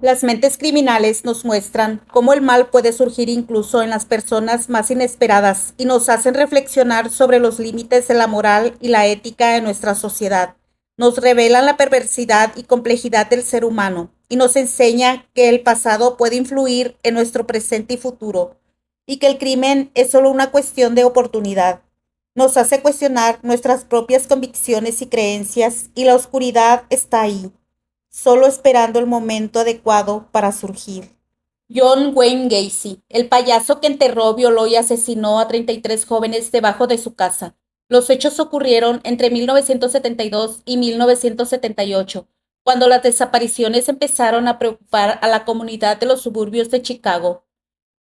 Las mentes criminales nos muestran cómo el mal puede surgir incluso en las personas más inesperadas y nos hacen reflexionar sobre los límites de la moral y la ética en nuestra sociedad. Nos revelan la perversidad y complejidad del ser humano y nos enseña que el pasado puede influir en nuestro presente y futuro y que el crimen es solo una cuestión de oportunidad. Nos hace cuestionar nuestras propias convicciones y creencias y la oscuridad está ahí solo esperando el momento adecuado para surgir. John Wayne Gacy, el payaso que enterró, violó y asesinó a 33 jóvenes debajo de su casa. Los hechos ocurrieron entre 1972 y 1978, cuando las desapariciones empezaron a preocupar a la comunidad de los suburbios de Chicago.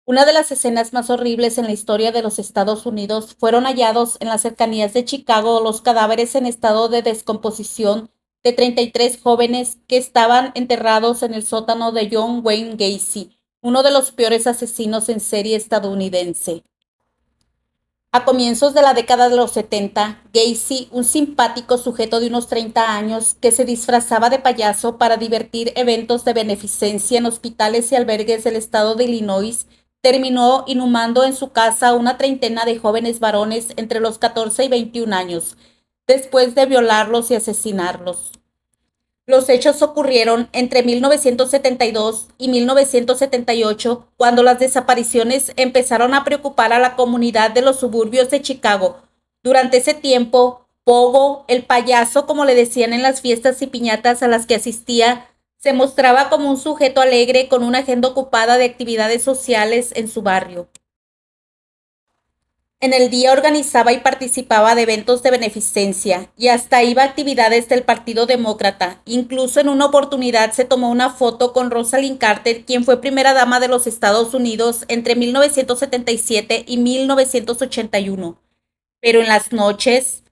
Una de las escenas más horribles en la historia de los Estados Unidos fueron hallados en las cercanías de Chicago los cadáveres en estado de descomposición de 33 jóvenes que estaban enterrados en el sótano de John Wayne Gacy, uno de los peores asesinos en serie estadounidense. A comienzos de la década de los 70, Gacy, un simpático sujeto de unos 30 años que se disfrazaba de payaso para divertir eventos de beneficencia en hospitales y albergues del estado de Illinois, terminó inhumando en su casa a una treintena de jóvenes varones entre los 14 y 21 años, después de violarlos y asesinarlos. Los hechos ocurrieron entre 1972 y 1978, cuando las desapariciones empezaron a preocupar a la comunidad de los suburbios de Chicago. Durante ese tiempo, Pogo, el payaso, como le decían en las fiestas y piñatas a las que asistía, se mostraba como un sujeto alegre con una agenda ocupada de actividades sociales en su barrio. En el día organizaba y participaba de eventos de beneficencia y hasta iba a actividades del Partido Demócrata. Incluso en una oportunidad se tomó una foto con Rosalind Carter, quien fue primera dama de los Estados Unidos entre 1977 y 1981. Pero en las noches,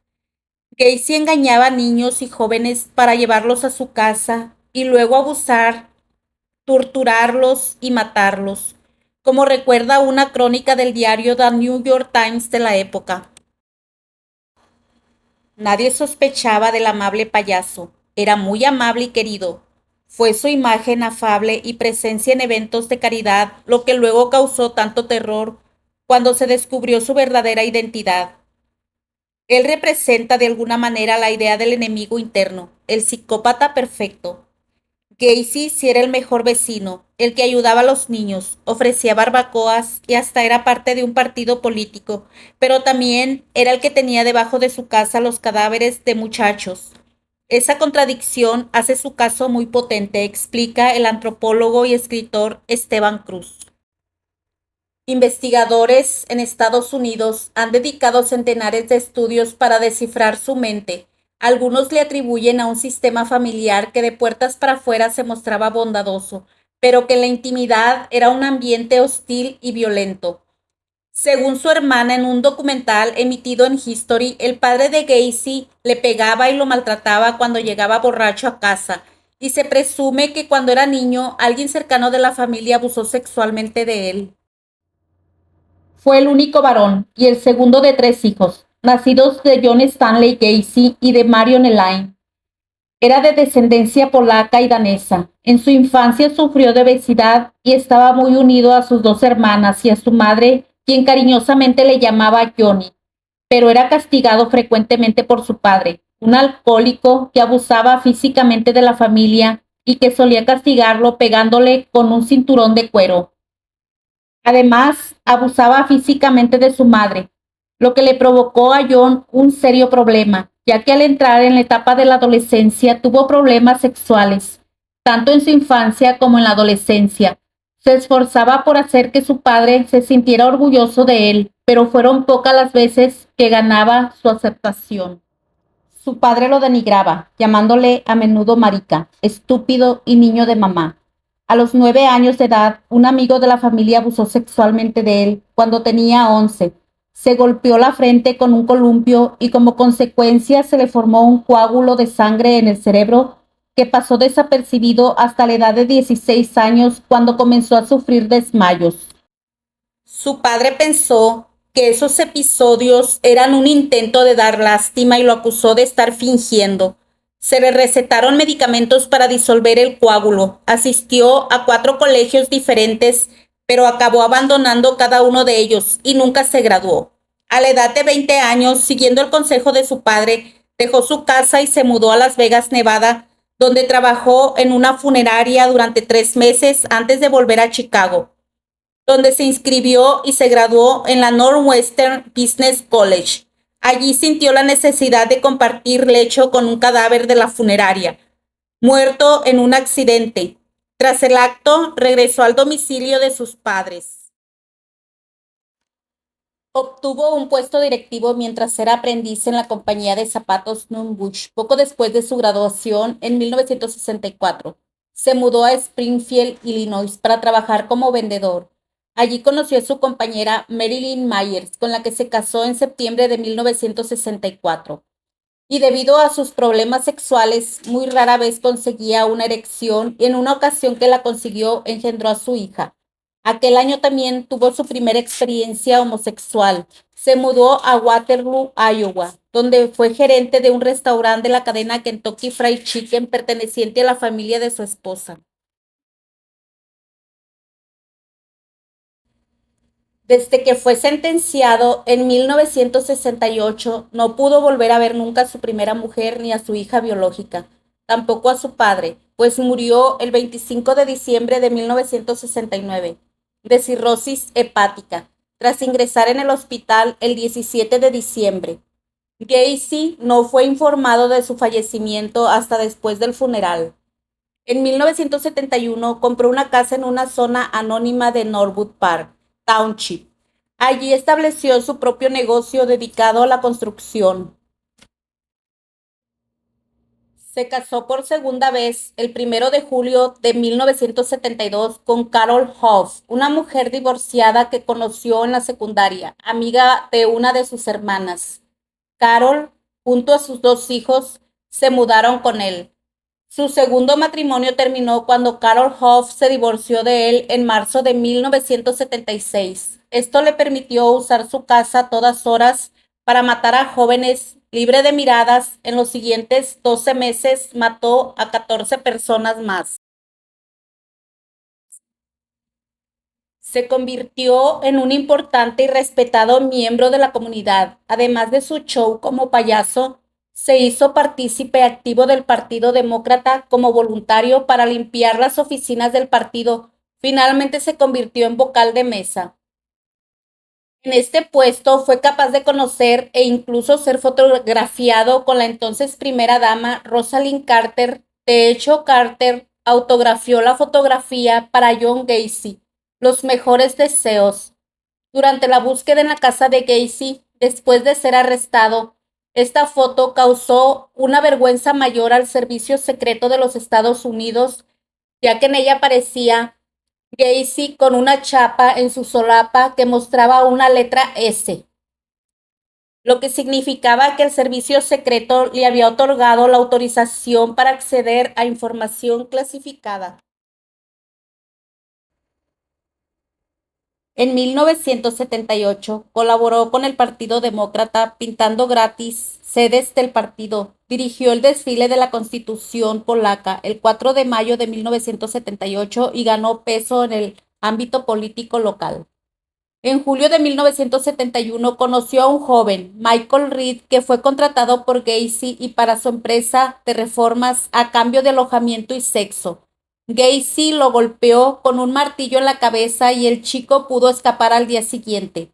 Gacy engañaba a niños y jóvenes para llevarlos a su casa y luego abusar, torturarlos y matarlos, como recuerda una crónica del diario The New York Times de la época. Nadie sospechaba del amable payaso. Era muy amable y querido. Fue su imagen afable y presencia en eventos de caridad lo que luego causó tanto terror cuando se descubrió su verdadera identidad. Él representa de alguna manera la idea del enemigo interno, el psicópata perfecto. Gacy sí era el mejor vecino, el que ayudaba a los niños, ofrecía barbacoas y hasta era parte de un partido político, pero también era el que tenía debajo de su casa los cadáveres de muchachos. Esa contradicción hace su caso muy potente, explica el antropólogo y escritor Esteban Cruz. Investigadores en Estados Unidos han dedicado centenares de estudios para descifrar su mente. Algunos le atribuyen a un sistema familiar que de puertas para afuera se mostraba bondadoso, pero que en la intimidad era un ambiente hostil y violento. Según su hermana en un documental emitido en History, el padre de Gacy le pegaba y lo maltrataba cuando llegaba borracho a casa, y se presume que cuando era niño alguien cercano de la familia abusó sexualmente de él. Fue el único varón y el segundo de 3 hijos, nacidos de John Stanley Gacy y de Marion Elaine. Era de descendencia polaca y danesa. En su infancia sufrió de obesidad y estaba muy unido a sus 2 hermanas y a su madre, quien cariñosamente le llamaba Johnny, pero era castigado frecuentemente por su padre, un alcohólico que abusaba físicamente de la familia y que solía castigarlo pegándole con un cinturón de cuero. Además, abusaba físicamente de su madre, lo que le provocó a John un serio problema, ya que al entrar en la etapa de la adolescencia tuvo problemas sexuales, tanto en su infancia como en la adolescencia. Se esforzaba por hacer que su padre se sintiera orgulloso de él, pero fueron pocas las veces que ganaba su aceptación. Su padre lo denigraba, llamándole a menudo marica, estúpido y niño de mamá. A los 9 años de edad, un amigo de la familia abusó sexualmente de él cuando tenía 11. Se golpeó la frente con un columpio y como consecuencia se le formó un coágulo de sangre en el cerebro que pasó desapercibido hasta la edad de 16 años cuando comenzó a sufrir desmayos. Su padre pensó que esos episodios eran un intento de dar lástima y lo acusó de estar fingiendo. Se le recetaron medicamentos para disolver el coágulo. Asistió a 4 colegios diferentes, pero acabó abandonando cada uno de ellos y nunca se graduó. A la edad de 20 años, siguiendo el consejo de su padre, dejó su casa y se mudó a Las Vegas, Nevada, donde trabajó en una funeraria durante 3 meses antes de volver a Chicago, donde se inscribió y se graduó en la Northwestern Business College. Allí sintió la necesidad de compartir lecho con un cadáver de la funeraria, muerto en un accidente. Tras el acto, regresó al domicilio de sus padres. Obtuvo un puesto directivo mientras era aprendiz en la compañía de zapatos Nunn-Bush. Poco después de su graduación, en 1964, se mudó a Springfield, Illinois, para trabajar como vendedor. Allí conoció a su compañera Marilyn Myers, con la que se casó en septiembre de 1964. Y debido a sus problemas sexuales, muy rara vez conseguía una erección y en una ocasión que la consiguió engendró a su hija. Aquel año también tuvo su primera experiencia homosexual. Se mudó a Waterloo, Iowa, donde fue gerente de un restaurante de la cadena Kentucky Fried Chicken perteneciente a la familia de su esposa. Desde que fue sentenciado en 1968, no pudo volver a ver nunca a su primera mujer ni a su hija biológica, tampoco a su padre, pues murió el 25 de diciembre de 1969 de cirrosis hepática, tras ingresar en el hospital el 17 de diciembre. Gacy no fue informado de su fallecimiento hasta después del funeral. En 1971 compró una casa en una zona anónima de Norwood Park Township. Allí estableció su propio negocio dedicado a la construcción. Se casó por segunda vez el 1 de julio de 1972 con Carol Hoff, una mujer divorciada que conoció en la secundaria, amiga de una de sus hermanas. Carol, junto a sus 2 hijos, se mudaron con él. Su segundo matrimonio terminó cuando Carol Hoff se divorció de él en marzo de 1976. Esto le permitió usar su casa a todas horas para matar a jóvenes libre de miradas. En los siguientes 12 meses mató a 14 personas más. Se convirtió en un importante y respetado miembro de la comunidad. Además de su show como payaso, se hizo partícipe activo del Partido Demócrata como voluntario para limpiar las oficinas del partido. Finalmente se convirtió en vocal de mesa. En este puesto fue capaz de conocer e incluso ser fotografiado con la entonces primera dama Rosalind Carter. De hecho, Carter autografió la fotografía para John Gacy, Los mejores deseos. Durante la búsqueda en la casa de Gacy, después de ser arrestado, esta foto causó una vergüenza mayor al Servicio Secreto de los Estados Unidos, ya que en ella aparecía Gacy con una chapa en su solapa que mostraba una letra S, lo que significaba que el servicio secreto le había otorgado la autorización para acceder a información clasificada. En 1978 colaboró con el Partido Demócrata pintando gratis sedes del partido. Dirigió el desfile de la Constitución polaca el 4 de mayo de 1978 y ganó peso en el ámbito político local. En julio de 1971 conoció a un joven, Michael Reed, que fue contratado por Gacy y para su empresa de reformas a cambio de alojamiento y sexo. Gacy lo golpeó con un martillo en la cabeza y el chico pudo escapar al día siguiente.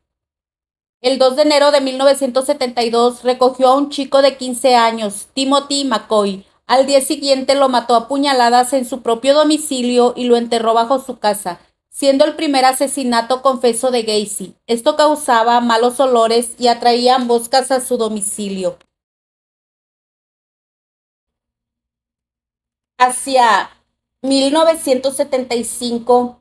El 2 de enero de 1972 recogió a un chico de 15 años, Timothy McCoy. Al día siguiente lo mató a puñaladas en su propio domicilio y lo enterró bajo su casa, siendo el primer asesinato confeso de Gacy. Esto causaba malos olores y atraía moscas a su domicilio. Hacia 1975,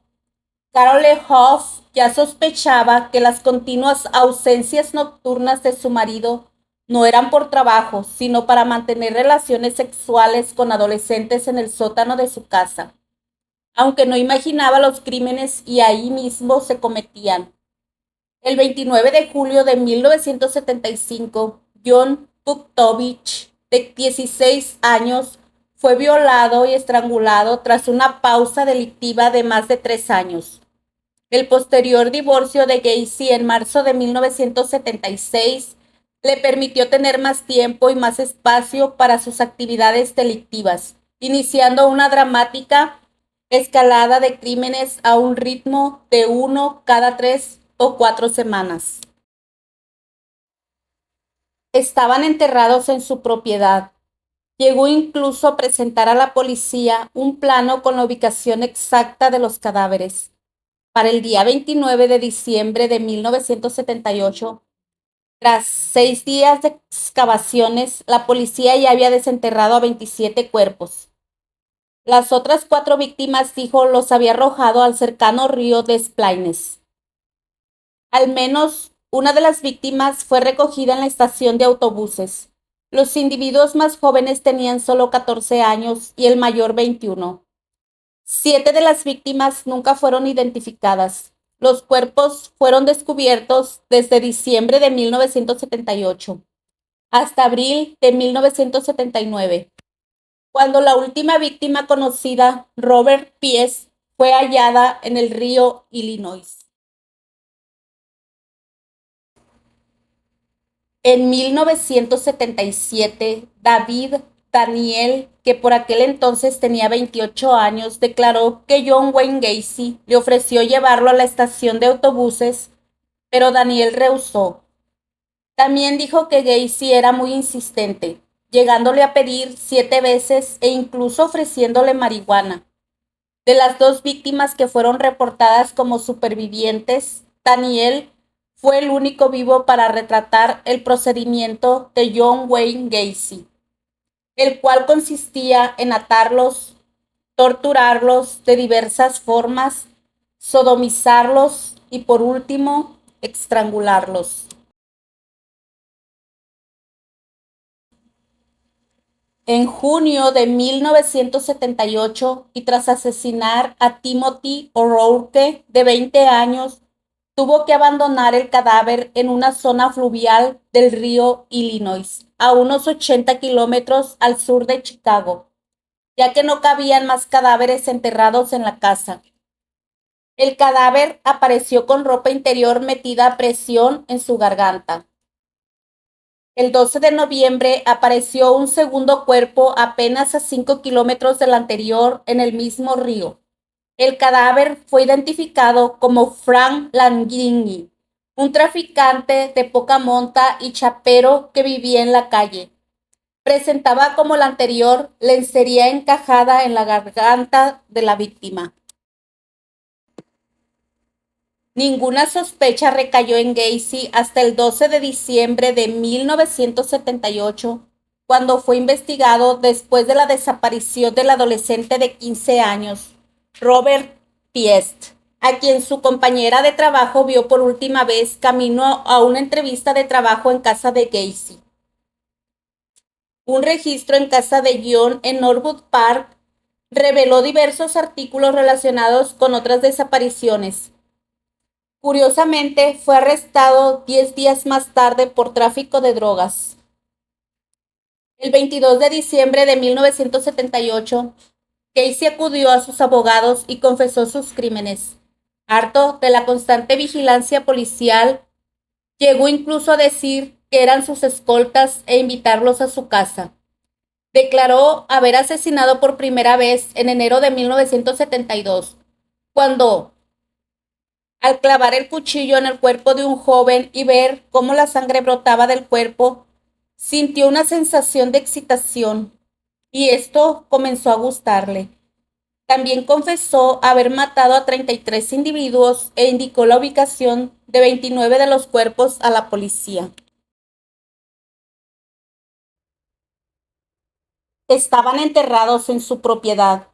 Carol Hoff ya sospechaba que las continuas ausencias nocturnas de su marido no eran por trabajo, sino para mantener relaciones sexuales con adolescentes en el sótano de su casa, aunque no imaginaba los crímenes y ahí mismo se cometían. El 29 de julio de 1975, John Buktovich, de 16 años, fue violado y estrangulado tras una pausa delictiva de más de 3 años. El posterior divorcio de Gacy en marzo de 1976 le permitió tener más tiempo y más espacio para sus actividades delictivas, iniciando una dramática escalada de crímenes a un ritmo de 1 cada 3 o 4 semanas. Estaban enterrados en su propiedad. Llegó incluso a presentar a la policía un plano con la ubicación exacta de los cadáveres. Para el día 29 de diciembre de 1978, tras 6 días de excavaciones, la policía ya había desenterrado a 27 cuerpos. Las otras 4 víctimas, dijo, los había arrojado al cercano río Des Plaines. Al menos una de las víctimas fue recogida en la estación de autobuses. Los individuos más jóvenes tenían solo 14 años y el mayor 21. 7 de las víctimas nunca fueron identificadas. Los cuerpos fueron descubiertos desde diciembre de 1978 hasta abril de 1979, cuando la última víctima conocida, Robert Piest, fue hallada en el río Illinois. En 1977, David Daniel, que por aquel entonces tenía 28 años, declaró que John Wayne Gacy le ofreció llevarlo a la estación de autobuses, pero Daniel rehusó. También dijo que Gacy era muy insistente, llegándole a pedir 7 veces e incluso ofreciéndole marihuana. De las 2 víctimas que fueron reportadas como supervivientes, Daniel fue el único vivo para retratar el procedimiento de John Wayne Gacy, el cual consistía en atarlos, torturarlos de diversas formas, sodomizarlos y, por último, estrangularlos. En junio de 1978, y tras asesinar a Timothy O'Rourke, de 20 años, tuvo que abandonar el cadáver en una zona fluvial del río Illinois, a unos 80 kilómetros al sur de Chicago, ya que no cabían más cadáveres enterrados en la casa. El cadáver apareció con ropa interior metida a presión en su garganta. El 12 de noviembre apareció un segundo cuerpo apenas a 5 kilómetros del anterior en el mismo río. El cadáver fue identificado como Frank Langini, un traficante de poca monta y chapero que vivía en la calle. Presentaba, como la anterior, lencería encajada en la garganta de la víctima. Ninguna sospecha recayó en Gacy hasta el 12 de diciembre de 1978, cuando fue investigado después de la desaparición del adolescente de 15 años, Robert Piest, a quien su compañera de trabajo vio por última vez camino a una entrevista de trabajo en casa de Gacy. Un registro en casa de John en Norwood Park reveló diversos artículos relacionados con otras desapariciones. Curiosamente, fue arrestado 10 días más tarde por tráfico de drogas. El 22 de diciembre de 1978, Gacy acudió a sus abogados y confesó sus crímenes. Harto de la constante vigilancia policial, llegó incluso a decir que eran sus escoltas e invitarlos a su casa. Declaró haber asesinado por primera vez en enero de 1972, cuando, al clavar el cuchillo en el cuerpo de un joven y ver cómo la sangre brotaba del cuerpo, sintió una sensación de excitación, y esto comenzó a gustarle. También confesó haber matado a 33 individuos e indicó la ubicación de 29 de los cuerpos a la policía. Estaban enterrados en su propiedad.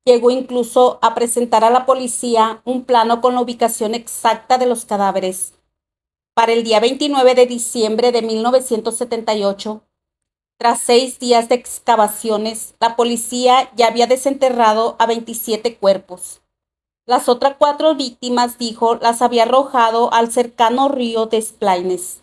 Llegó incluso a presentar a la policía un plano con la ubicación exacta de los cadáveres. Para el día 29 de diciembre de 1978, tras 6 días de excavaciones, la policía ya había desenterrado a 27 cuerpos. Las otras 4 víctimas, dijo, las había arrojado al cercano río Des Plaines.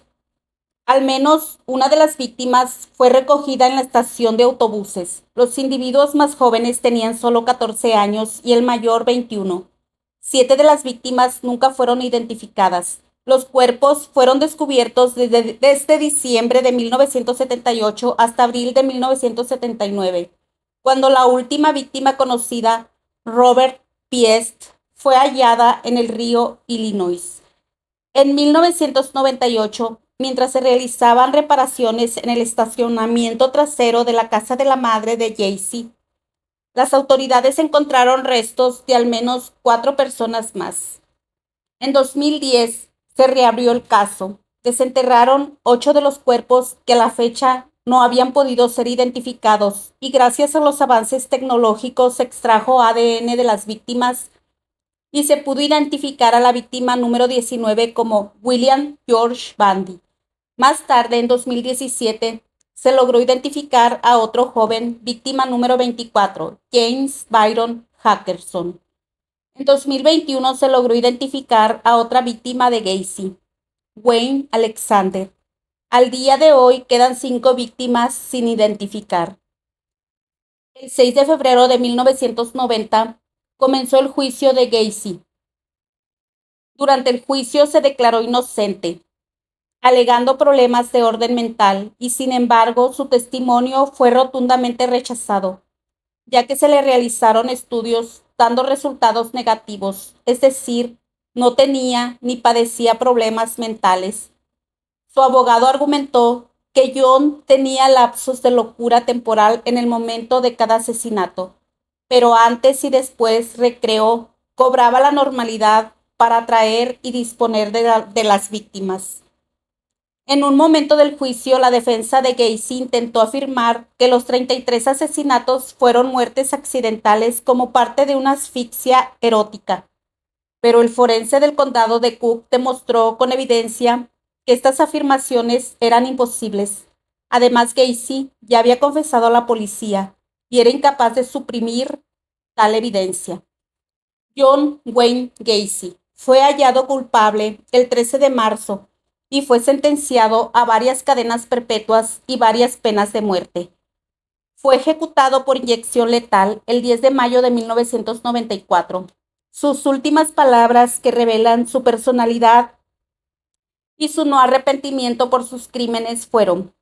Al menos una de las víctimas fue recogida en la estación de autobuses. Los individuos más jóvenes tenían solo 14 años y el mayor 21. 7 de las víctimas nunca fueron identificadas. Los cuerpos fueron descubiertos desde diciembre de 1978 hasta abril de 1979, cuando la última víctima conocida, Robert Piest, fue hallada en el río Illinois. En 1998, mientras se realizaban reparaciones en el estacionamiento trasero de la casa de la madre de Gacy, las autoridades encontraron restos de al menos 4 personas más. En 2010 se reabrió el caso. Desenterraron 8 de los cuerpos que a la fecha no habían podido ser identificados y gracias a los avances tecnológicos se extrajo ADN de las víctimas y se pudo identificar a la víctima número 19 como William George Bundy. Más tarde, en 2017, se logró identificar a otro joven, víctima número 24, James Byron Hackerson. En 2021 se logró identificar a otra víctima de Gacy, Wayne Alexander. Al día de hoy quedan 5 víctimas sin identificar. El 6 de febrero de 1990 comenzó el juicio de Gacy. Durante el juicio se declaró inocente, alegando problemas de orden mental, y sin embargo su testimonio fue rotundamente rechazado, ya que se le realizaron estudios dando resultados negativos, es decir, no tenía ni padecía problemas mentales. Su abogado argumentó que John tenía lapsos de locura temporal en el momento de cada asesinato, pero antes y después recreó, cobraba la normalidad para atraer y disponer de las víctimas. En un momento del juicio, la defensa de Gacy intentó afirmar que los 33 asesinatos fueron muertes accidentales como parte de una asfixia erótica, pero el forense del condado de Cook demostró con evidencia que estas afirmaciones eran imposibles. Además, Gacy ya había confesado a la policía y era incapaz de suprimir tal evidencia. John Wayne Gacy fue hallado culpable el 13 de marzo y fue sentenciado a varias cadenas perpetuas y varias penas de muerte. Fue ejecutado por inyección letal el 10 de mayo de 1994. Sus últimas palabras, que revelan su personalidad y su no arrepentimiento por sus crímenes, fueron: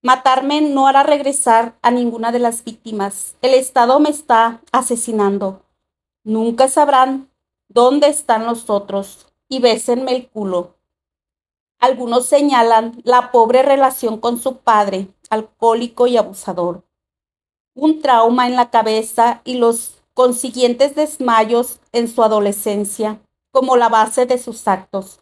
matarme no hará regresar a ninguna de las víctimas. El Estado me está asesinando. Nunca sabrán dónde están los otros y bésenme el culo. Algunos señalan la pobre relación con su padre, alcohólico y abusador, un trauma en la cabeza y los consiguientes desmayos en su adolescencia como la base de sus actos.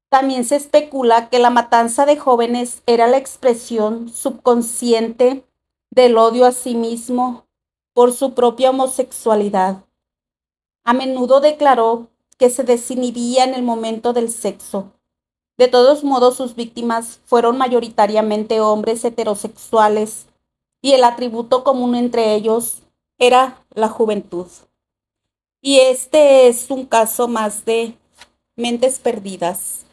También se especula que la matanza de jóvenes era la expresión subconsciente del odio a sí mismo por su propia homosexualidad. A menudo declaró que se desinhibía en el momento del sexo. De todos modos, sus víctimas fueron mayoritariamente hombres heterosexuales y el atributo común entre ellos era la juventud. Y este es un caso más de mentes perdidas.